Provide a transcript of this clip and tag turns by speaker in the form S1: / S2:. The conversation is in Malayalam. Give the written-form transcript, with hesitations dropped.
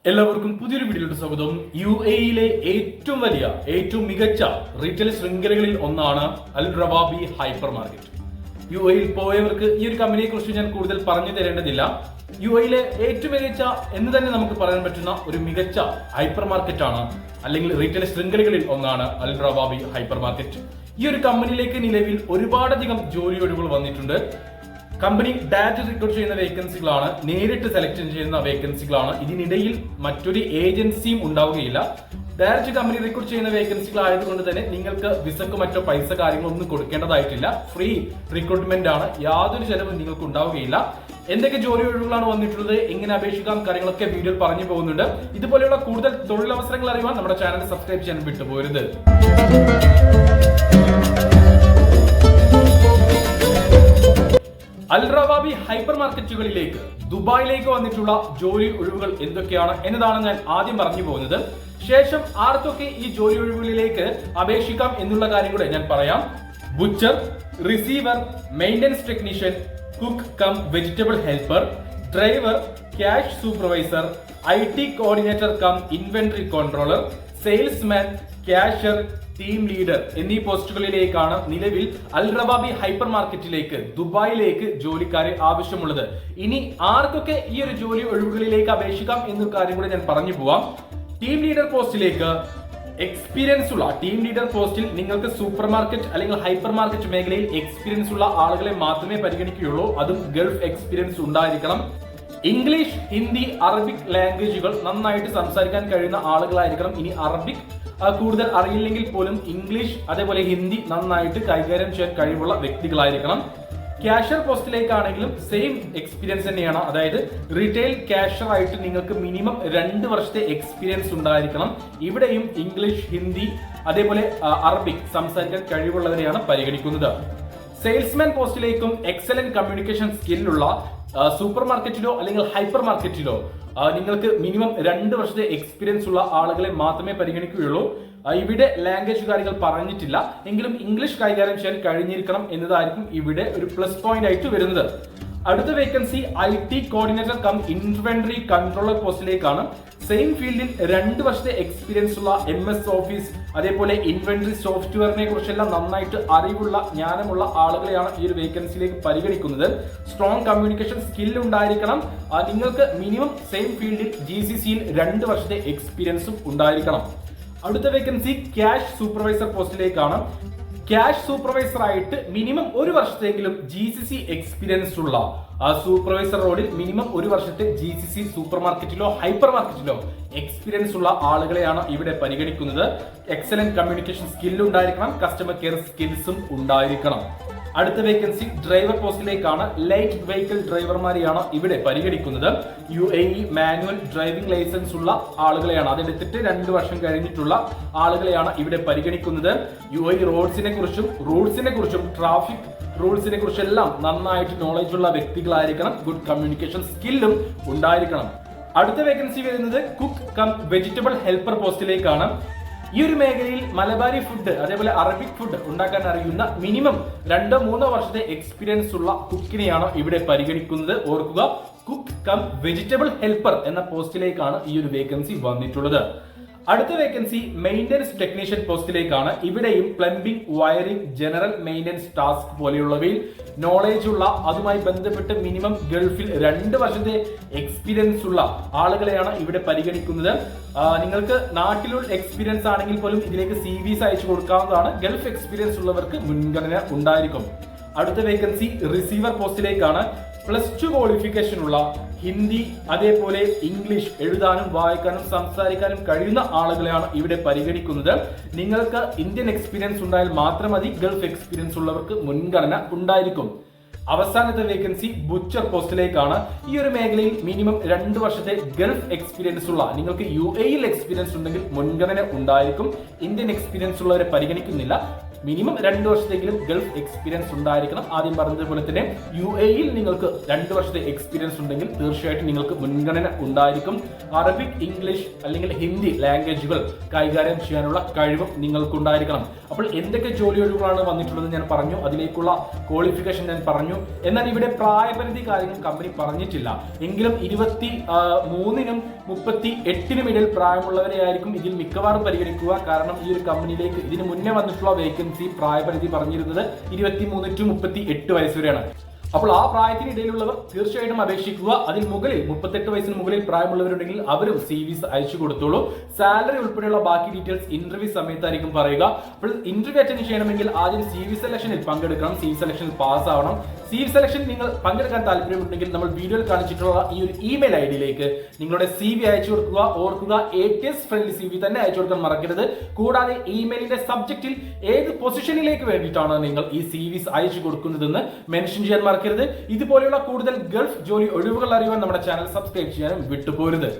S1: എല്ലാവർക്കും പുതിയൊരു വീഡിയോയിലോട്ട് സ്വാഗതം. യുഎഇയിലെ ഏറ്റവും മികച്ച റീറ്റെയിൽ ശൃംഖലകളിൽ ഒന്നാണ് അൽ റവാബി ഹൈപ്പർ മാർക്കറ്റ്. യുഎഇയിൽ പോയവർക്ക് ഈ ഒരു കമ്പനിയെ കുറിച്ച് ഞാൻ കൂടുതൽ പറഞ്ഞു തരേണ്ടതില്ല. യുഎഇയിലെ ഏറ്റവും മികച്ച എന്ന് തന്നെ നമുക്ക് പറയാൻ പറ്റുന്ന ഒരു മികച്ച ഹൈപ്പർ മാർക്കറ്റ് ആണ്, അല്ലെങ്കിൽ റീറ്റെയിൽ ശൃംഖലകളിൽ ഒന്നാണ് അൽ റവാബി ഹൈപ്പർ മാർക്കറ്റ്. ഈ ഒരു കമ്പനിയിലേക്ക് നിലവിൽ ഒരുപാടധികം ജോലി ഒഴിവുകൾ വന്നിട്ടുണ്ട്. കമ്പനി ഡയറക്റ്റ് റിക്രൂട്ട് ചെയ്യുന്ന വേക്കൻസികളാണ്, നേരിട്ട് സെലക്ട് ചെയ്യുന്ന വേക്കൻസികളാണ്. ഇതിനിടയിൽ മറ്റൊരു ഏജൻസിയും ഉണ്ടാവുകയില്ല. ഡയറക്റ്റ് കമ്പനി റിക്രൂട്ട് ചെയ്യുന്ന വേക്കൻസികൾ ആയതുകൊണ്ട് തന്നെ നിങ്ങൾക്ക് വിസക്ക് മറ്റോ പൈസ കാര്യങ്ങളൊന്നും കൊടുക്കേണ്ടതായിട്ടില്ല. ഫ്രീ റിക്രൂട്ട്മെന്റ് ആണ്, യാതൊരു ചെലവും നിങ്ങൾക്ക് ഉണ്ടാവുകയില്ല. എന്തൊക്കെ ജോലി ഒഴിവുകളാണ് വന്നിട്ടുള്ളത്, എങ്ങനെ അപേക്ഷിക്കാം, കാര്യങ്ങളൊക്കെ വീഡിയോയിൽ പറഞ്ഞു പോകുന്നുണ്ട്. ഇതുപോലെയുള്ള കൂടുതൽ തൊഴിലവസരങ്ങൾ അറിയുവാൻ നമ്മുടെ ചാനൽ സബ്സ്ക്രൈബ് ചെയ്യാൻ വിട്ടുപോകരുത്. അൽ റവാബി ഹൈപ്പർ മാർക്കറ്റുകളിലേക്ക് ദുബായിലേക്ക് വന്നിട്ടുള്ള ജോലി ഒഴിവുകൾ എന്തൊക്കെയാണ് എന്നതാണ് ഞാൻ ആദ്യം പറഞ്ഞു പോകുന്നത്. ശേഷം ആർക്കൊക്കെ ഈ ജോലി ഒഴിവുകളിലേക്ക് അപേക്ഷിക്കാം എന്നുള്ള കാര്യം കൂടെ ഞാൻ പറയാം. Butcher, receiver, maintenance technician, cook cum vegetable helper, driver, cash supervisor, IT coordinator cum inventory controller, salesman, cashier, team leader എന്നീ പോസ്റ്റുകളിലേക്കാണ് നിലവിൽ അൽ റവാബി ഹൈപ്പർ മാർക്കറ്റിലേക്ക് ദുബായിലേക്ക് ജോലിക്കാരെ ആവശ്യമുള്ളത്. ഇനി ആർക്കൊക്കെ ഈ ഒരു ജോലി ഒഴിവുകളിലേക്ക് അപേക്ഷിക്കാം എന്നൊരു കാര്യം കൂടെ ഞാൻ പറഞ്ഞു പോവാം. ടീം ലീഡർ പോസ്റ്റിലേക്ക് എക്സ്പീരിയൻസ് ഉള്ള ടീം ലീഡർ പോസ്റ്റിൽ നിങ്ങൾക്ക് സൂപ്പർ മാർക്കറ്റ് അല്ലെങ്കിൽ ഹൈപ്പർ മാർക്കറ്റ് മേഖലയിൽ എക്സ്പീരിയൻസ് ഉള്ള ആളുകളെ മാത്രമേ പരിഗണിക്കുകയുള്ളൂ. അതും ഗൾഫ് എക്സ്പീരിയൻസ് ഉണ്ടായിരിക്കണം. ഇംഗ്ലീഷ്, ഹിന്ദി, അറബിക് ലാംഗ്വേജുകൾ നന്നായിട്ട് സംസാരിക്കാൻ കഴിയുന്ന ആളുകളായിരിക്കണം. ഇനി അറബിക് കൂടുതൽ അറിയില്ലെങ്കിൽ പോലും ഇംഗ്ലീഷ് അതേപോലെ ഹിന്ദി നന്നായിട്ട് കൈകാര്യം ചെയ്യാൻ കഴിവുള്ള വ്യക്തികളായിരിക്കണം. ക്യാഷ്യർ പോസ്റ്റിലേക്കാണെങ്കിലും സെയിം എക്സ്പീരിയൻസ് തന്നെയാണ്. അതായത് റീറ്റെയിൽ ക്യാഷ്യർ ആയിട്ട് നിങ്ങൾക്ക് മിനിമം 2 വർഷത്തെ എക്സ്പീരിയൻസ് ഉണ്ടായിരിക്കണം. ഇവിടെയും ഇംഗ്ലീഷ്, ഹിന്ദി അതേപോലെ അറബിക് സംസാരിക്കാൻ കഴിവുള്ളവരെയാണ് പരിഗണിക്കുന്നത്. സെയിൽസ്മാൻ പോസ്റ്റിലേക്കും എക്സലന്റ് കമ്മ്യൂണിക്കേഷൻ സ്കില്ലുള്ള സൂപ്പർ മാർക്കറ്റിലോ അല്ലെങ്കിൽ ഹൈപ്പർ മാർക്കറ്റിലോ നിങ്ങൾക്ക് മിനിമം 2 വർഷത്തെ എക്സ്പീരിയൻസ് ഉള്ള ആളുകളെ മാത്രമേ പരിഗണിക്കുകയുള്ളൂ. ഇവിടെ ലാംഗ്വേജ് കാര്യങ്ങൾ പറഞ്ഞിട്ടില്ല, എങ്കിലും ഇംഗ്ലീഷ് കൈകാര്യം ചെയ്യാൻ കഴിഞ്ഞിരിക്കണം എന്നതായിരിക്കും ഇവിടെ ഒരു പ്ലസ് പോയിന്റ് ആയിട്ട് വരുന്നത്. അടുത്ത vacancy IT coordinator cum inventory controller പോസ്റ്റിലേക്കാണ്. സെയിം ഫീൽഡിൽ 2 വർഷത്തെ എക്സ്പീരിയൻസ് ഉള്ള MS ഓഫീസ് അതേപോലെ ഇൻവെന്ററി സോഫ്റ്റ്വെയറിനെ കുറിച്ചെല്ലാം നന്നായിട്ട് അറിവുള്ള ജ്ഞാനമുള്ള ആളുകളെയാണ് ഈ ഒരു വേക്കൻസിയിലേക്ക് പരിഗണിക്കുന്നത്. സ്ട്രോങ് കമ്മ്യൂണിക്കേഷൻ സ്കിൽ ഉണ്ടായിരിക്കണം. നിങ്ങൾക്ക് മിനിമം സെയിം ഫീൽഡിൽ GCCയിൽ 2 വർഷത്തെ എക്സ്പീരിയൻസും ഉണ്ടായിരിക്കണം. അടുത്ത വേക്കൻസി ക്യാഷ് സൂപ്പർവൈസർ പോസ്റ്റിലേക്കാണ്. ക്യാഷ് സൂപ്പർവൈസർ ആയിട്ട് മിനിമം 1 വർഷത്തെങ്കിലും GCC എക്സ്പീരിയൻസ് ഉള്ള സൂപ്പർവൈസർ റോളിൽ മിനിമം 1 വർഷത്തെ GCC സൂപ്പർ മാർക്കറ്റിലോ ഹൈപ്പർ മാർക്കറ്റിലോ എക്സ്പീരിയൻസ് ഉള്ള ആളുകളെയാണ് ഇവിടെ പരിഗണിക്കുന്നത്. എക്സലന്റ് കമ്മ്യൂണിക്കേഷൻ സ്കിൽ ഉണ്ടായിരിക്കണം, കസ്റ്റമർ കെയർ സ്കിൽസും ഉണ്ടായിരിക്കണം. അടുത്ത വേക്കൻസി ഡ്രൈവർ പോസ്റ്റിലേക്കാണ്. ലൈറ്റ് വെഹിക്കിൾ ഡ്രൈവർമാരെയാണ് ഇവിടെ പരിഗണിക്കുന്നത്. UAE മാനുവൽ ഡ്രൈവിംഗ് ലൈസൻസ് ഉള്ള ആളുകളെയാണ്, അതെടുത്തിട്ട് 2 വർഷം കഴിഞ്ഞിട്ടുള്ള ആളുകളെയാണ് ഇവിടെ പരിഗണിക്കുന്നത്. UAE റോഡ്സിനെ കുറിച്ചും ട്രാഫിക് റൂൾസിനെ കുറിച്ചെല്ലാം നന്നായിട്ട് നോളജ് ഉള്ള വ്യക്തികളായിരിക്കണം. ഗുഡ് കമ്മ്യൂണിക്കേഷൻ സ്കില്ലും ഉണ്ടായിരിക്കണം. അടുത്ത വേക്കൻസി വരുന്നത് കുക്ക് കം വെജിറ്റബിൾ ഹെൽപ്പർ പോസ്റ്റിലേക്കാണ്. ഈ ഒരു മേഖലയിൽ മലബാരി ഫുഡ് അതേപോലെ അറബിക് ഫുഡ് ഉണ്ടാക്കാൻ അറിയുന്ന മിനിമം 2-3 വർഷത്തെ എക്സ്പീരിയൻസ് ഉള്ള കുക്കിനെയാണ് ഇവിടെ പരിഗണിക്കുന്നത്. ഓർക്കുക, കുക്ക് കം വെജിറ്റബിൾ ഹെൽപ്പർ എന്ന പോസ്റ്റിലേക്കാണ് ഈ ഒരു വേക്കൻസി വന്നിട്ടുള്ളത്. അടുത്ത വേക്കൻസി മെയിന്റനൻസ് ടെക്നീഷ്യൻ പോസ്റ്റിലേക്കാണ്. ഇവിടെയും plumbing, wiring, general maintenance task പോലെയുള്ളവയിൽ നോളേജ് ഉള്ള, അതുമായി ബന്ധപ്പെട്ട് മിനിമം ഗൾഫിൽ 2 വർഷത്തെ എക്സ്പീരിയൻസ് ഉള്ള ആളുകളെയാണ് ഇവിടെ പരിഗണിക്കുന്നത്. നിങ്ങൾക്ക് നാട്ടിലുള്ള എക്സ്പീരിയൻസ് ആണെങ്കിൽ പോലും ഇതിലേക്ക് CVs അയച്ചു കൊടുക്കാവുന്നതാണ്. ഗൾഫ് എക്സ്പീരിയൻസ് ഉള്ളവർക്ക് മുൻഗണന ഉണ്ടായിരിക്കും. അടുത്ത വേക്കൻസി റിസീവർ പോസ്റ്റിലേക്കാണ്. +2 ക്വാളിഫിക്കേഷൻ ഉള്ള ഹിന്ദി അതേപോലെ ഇംഗ്ലീഷ് എഴുതാനും വായിക്കാനും സംസാരിക്കാനും കഴിയുന്ന ആളുകളെയാണ് ഇവിടെ പരിഗണിക്കുന്നത്. നിങ്ങൾക്ക് ഇന്ത്യൻ എക്സ്പീരിയൻസ് ഉണ്ടായാൽ മാത്രം മതി, ഗൾഫ് എക്സ്പീരിയൻസ് ഉള്ളവർക്ക് മുൻഗണന ഉണ്ടായിരിക്കും. അവസാനത്തെ വേക്കൻസി ബുച്ചർ പോസ്റ്റിലേക്കാണ്. ഈ ഒരു മേഖലയിൽ മിനിമം 2 വർഷത്തെ ഗൾഫ് എക്സ്പീരിയൻസ് ഉള്ള, നിങ്ങൾക്ക് UAEയിൽ എക്സ്പീരിയൻസ് ഉണ്ടെങ്കിൽ മുൻഗണന ഉണ്ടായിരിക്കും. ഇന്ത്യൻ എക്സ്പീരിയൻസ് ഉള്ളവരെ പരിഗണിക്കുന്നില്ല. മിനിമം 2 വർഷത്തെങ്കിലും ഗൾഫ് എക്സ്പീരിയൻസ് ഉണ്ടായിരിക്കണം. ആദ്യം പറഞ്ഞതുപോലെ തന്നെ UAE നിങ്ങൾക്ക് 2 വർഷത്തെ എക്സ്പീരിയൻസ് ഉണ്ടെങ്കിൽ തീർച്ചയായിട്ടും നിങ്ങൾക്ക് മുൻഗണന ഉണ്ടായിരിക്കും. അറബിക്, ഇംഗ്ലീഷ് അല്ലെങ്കിൽ ഹിന്ദി ലാംഗ്വേജുകൾ കൈകാര്യം ചെയ്യാനുള്ള കഴിവും നിങ്ങൾക്കുണ്ടായിരിക്കണം. അപ്പോൾ എന്തൊക്കെ ജോലി ഒഴിവുകളാണ് വന്നിട്ടുള്ളത് ഞാൻ പറഞ്ഞു, അതിലേക്കുള്ള ക്വാളിഫിക്കേഷൻ ഞാൻ പറഞ്ഞു. എന്നാൽ ഇവിടെ പ്രായപരിധി കാര്യങ്ങൾ കമ്പനി പറഞ്ഞിട്ടില്ല. എങ്കിലും 23-നും 38-നും ഇടയിൽ പ്രായമുള്ളവരെ ആയിരിക്കും ഇതിൽ മിക്കവാറും പരിഗണിക്കുക. കാരണം ഈ ഒരു കമ്പനിയിലേക്ക് ഇതിന് മുന്നേ വന്നിട്ടുള്ള വേക്കൻസി പ്രായപരിധി പറഞ്ഞിരുന്നത് 23 to 38 വയസ്സ് വരെയാണ്. അപ്പോൾ ആ പ്രായത്തിനിടയിലുള്ളവർ തീർച്ചയായിട്ടും അപേക്ഷിക്കുക. അതിൽ മുകളിൽ 38 വയസ്സിന് മുകളിൽ പ്രായമുള്ളവരുണ്ടെങ്കിൽ അവരും CVs അയച്ചു കൊടുത്തോളൂ. സാലറി ഉൾപ്പെടെയുള്ള ബാക്കി ഡീറ്റെയിൽസ് ഇന്റർവ്യൂ സമയത്തായിരിക്കും പറയുക. അപ്പോൾ ഇന്റർവ്യൂ അറ്റൻഡ് ചെയ്യണമെങ്കിൽ ആദ്യം CV സെലക്ഷനിൽ പങ്കെടുക്കണം. CV സെലക്ഷനിൽ പാസ് ആവണം. CV സെലക്ഷൻ നിങ്ങൾ പങ്കെടുക്കാൻ താല്പര്യമുണ്ടെങ്കിൽ നമ്മൾ വീഡിയോയിൽ കാണിച്ചിട്ടുള്ള ഈ ഒരു ഇമെയിൽ ഐഡിയിലേക്ക് നിങ്ങളുടെ CV അയച്ചു കൊടുക്കുക. ഓർക്കുക, ATS ഫ്രണ്ട്ലി CV തന്നെ അയച്ചു കൊടുക്കാൻ മറക്കരുത്. കൂടാതെ ഇമെയിലിന്റെ സബ്ജക്റ്റിൽ ഏത് പൊസിഷനിലേക്ക് വേണ്ടിയിട്ടാണ് നിങ്ങൾ ഈ CVs അയച്ചു കൊടുക്കുന്നതെന്ന് മെൻഷൻ ചെയ്യാൻ മറക്കരുത്. ഇതുപോലെയുള്ള കൂടുതൽ ഗൾഫ് ജോലി ഒഴിവുകൾ അറിയുവാൻ നമ്മുടെ ചാനൽ സബ്സ്ക്രൈബ് ചെയ്യാനും വിട്ടുപോരുത്.